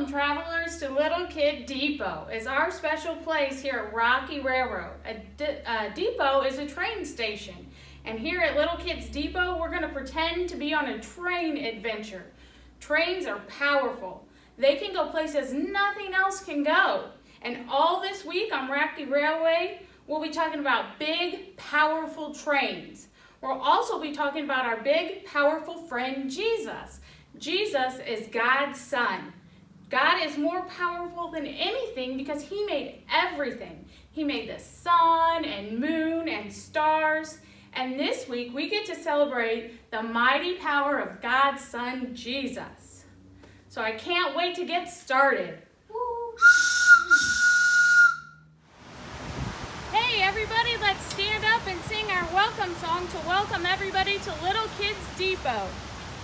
Welcome, travelers, to Little Kid Depot. It's our special place here at Rocky Railroad. A depot is a train station. And here at Little Kids Depot, we're going to pretend to be on a train adventure. Trains are powerful. They can go places nothing else can go. And all this week on Rocky Railway, we'll be talking about big, powerful trains. We'll also be talking about our big, powerful friend, Jesus. Jesus is God's son. God is more powerful than anything because he made everything. He made the sun and moon and stars. And this week we get to celebrate the mighty power of God's son, Jesus. So I can't wait to get started. Hey everybody, let's stand up and sing our welcome song to welcome everybody to Little Kids Depot.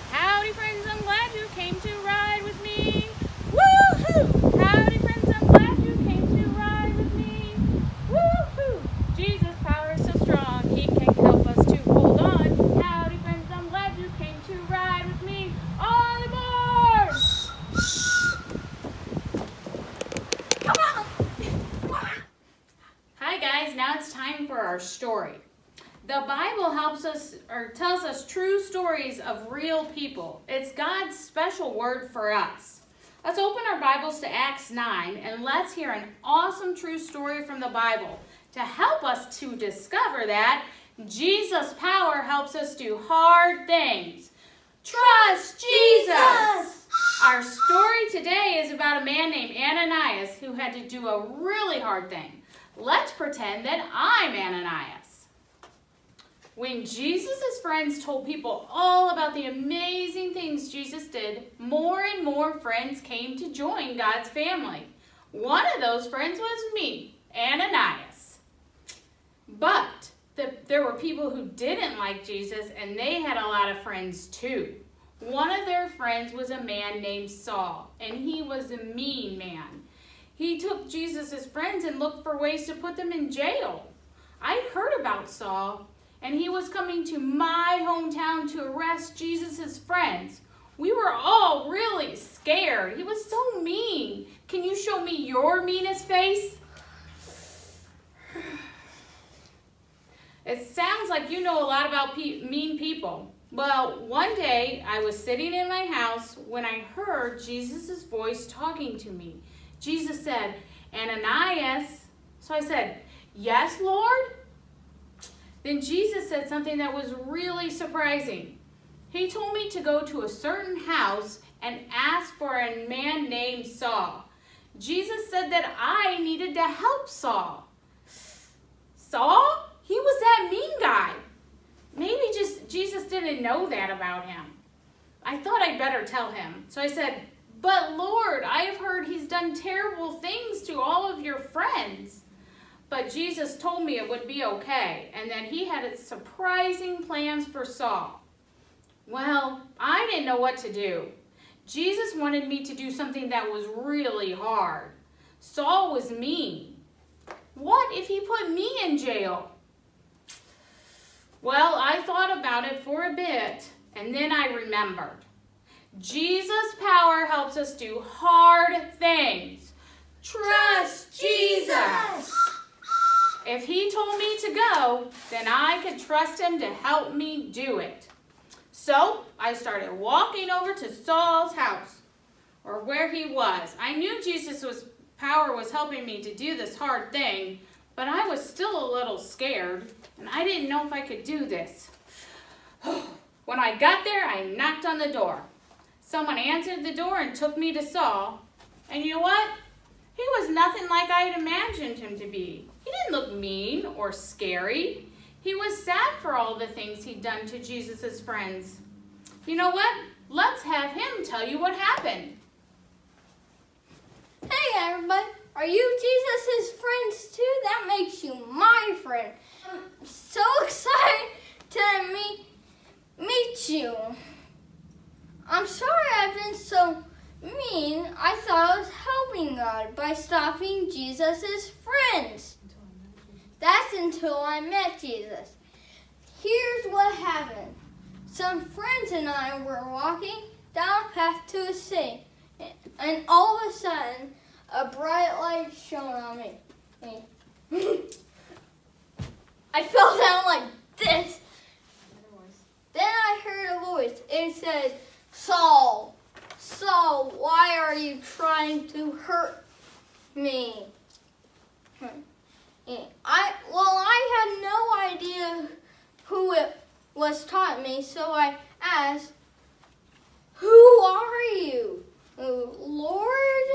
Howdy friends, I'm glad you came to ride with me. Woo-hoo! Howdy friends, I'm glad you came to ride with me. Woo-hoo! Jesus' power is so strong, he can help us to hold on. Howdy friends, I'm glad you came to ride with me. All aboard! Come on! Hi guys, now it's time for our story. The Bible helps us or tells us true stories of real people. It's God's special word for us. Let's open our Bibles to Acts 9 and let's hear an awesome true story from the Bible to help us to discover that Jesus' power helps us do hard things. Trust Jesus! Our story today is about a man named Ananias who had to do a really hard thing. Let's pretend that I'm Ananias. When Jesus' friends told people all about the amazing things Jesus did, more and more friends came to join God's family. One of those friends was me, Ananias. But there were people who didn't like Jesus, and they had a lot of friends too. One of their friends was a man named Saul, and he was a mean man. He took Jesus' friends and looked for ways to put them in jail. I heard about Saul, and he was coming to my hometown to arrest Jesus' friends. We were all really scared. He was so mean. Can you show me your meanest face? It sounds like you know a lot about mean people. Well, one day I was sitting in my house when I heard Jesus' voice talking to me. Jesus said, "Ananias." So I said, "Yes, Lord?" Then Jesus said something that was really surprising. He told me to go to a certain house and ask for a man named Saul. Jesus said that I needed to help Saul. Saul? He was that mean guy. Maybe Jesus didn't know that about him. I thought I'd better tell him. So I said, "But Lord, I have heard he's done terrible things to all of your friends." But Jesus told me it would be okay, and that he had surprising plans for Saul. Well, I didn't know what to do. Jesus wanted me to do something that was really hard. Saul was mean. What if he put me in jail? Well, I thought about it for a bit, and then I remembered. Jesus' power helps us do hard things. Trust Jesus! If he told me to go, then I could trust him to help me do it. So I started walking over to Saul's house, or where he was. I knew Jesus' power was helping me to do this hard thing, but I was still a little scared, and I didn't know if I could do this. When I got there, I knocked on the door. Someone answered the door and took me to Saul. And you know what? He was nothing like I had imagined him to be. He didn't look mean or scary. He was sad for all the things he'd done to Jesus' friends. You know what? Let's have him tell you what happened. Hey everybody, are you Jesus' friends too? That makes you my friend. I'm so excited to meet you. I'm sorry I've been so mean. I thought I was helping God by stopping Jesus' friends. That's until I met Jesus. Here's what happened. Some friends and I were walking down a path to a city. And all of a sudden, a bright light shone on me. I fell down like this. Then I heard a voice. It said, Saul, Saul, why are you trying to hurt me? I had no idea who it was taught me, so I asked, who are you? Lord,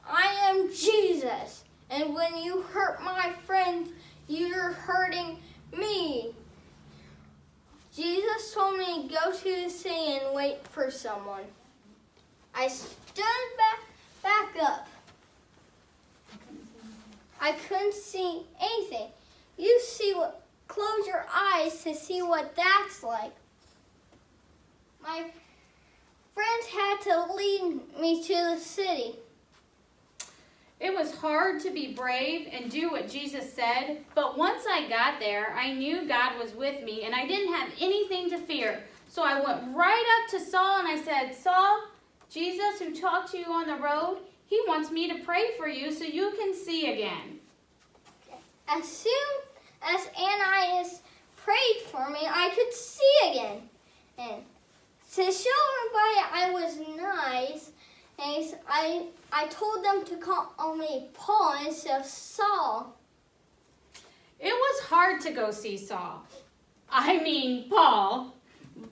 I am Jesus, and when you hurt my friends, you're hurting me. Jesus told me to go to the city and wait for someone. I stood back up. I couldn't see anything. Close your eyes to see what that's like. My friends had to lead me to the city. It was hard to be brave and do what Jesus said, but once I got there, I knew God was with me and I didn't have anything to fear. So I went right up to Saul and I said, Saul, Jesus who talked to you on the road, he wants me to pray for you so you can see again. As soon as Ananias prayed for me, I could see again. And to show everybody I was nice, I told them to call me Paul instead of Saul. It was hard to go see Paul,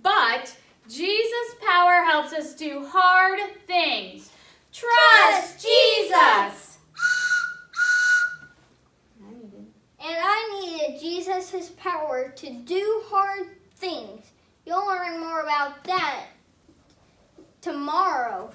but Jesus' power helps us do hard things. Trust Jesus! And I needed Jesus' power to do hard things. You'll learn more about that tomorrow.